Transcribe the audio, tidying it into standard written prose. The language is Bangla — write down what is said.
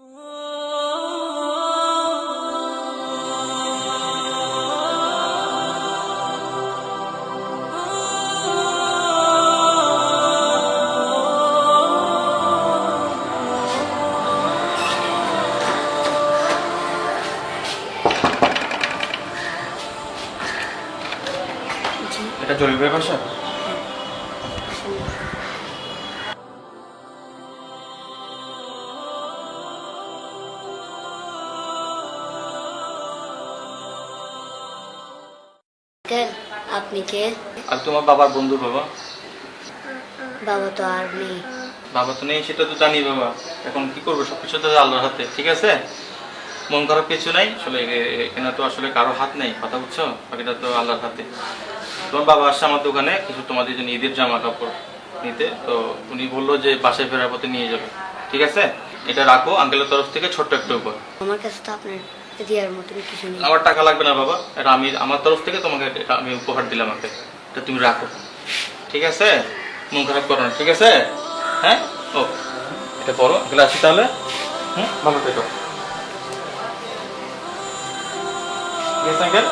এটা জরুরি ভাষা। আপনি কে? আর তোমার বাবার বন্ধু বাবা। বাবা তো আর নেই। বাবা তো নেই সেটা তো জানি বাবা, এখন কি করবো, সবকিছু তো আল্লাহর হাতে। ঠিক আছে, মন খারাপ কিছু নাই, আসলে এখানে তো আসলে কারো হাত নেই, কথা বুঝছো, বাকিটা তো আল্লাহর হাতে। তোমার বাবা আসছে আমার দোকানে কিছু তোমাদের জন্য ঈদের জামা কাপড় নিতে, তো উনি বললো যে বাসায় ফেরার পথে নিয়ে যাবে। ঠিক আছে, এটা রাখো আঙ্কেলের তরফ থেকে ছোট্ট একটা উপহার। আমার কাছে তো আপনার দেওয়ার মতন কিছু নেই। আমার টাকা লাগবে না বাবা, এটা আমি আমার তরফ থেকে তোমাকে এটা আমি উপহার দিলাম, আমাকে এটা তুমি রাখো। ঠিক আছে, মন খারাপ করো না, ঠিক আছে? হ্যাঁ, ও এটা পড়ো, আঙ্কেল আসি তাহলে। ভালো থেকো। ঠিক আছে আঙ্কেল।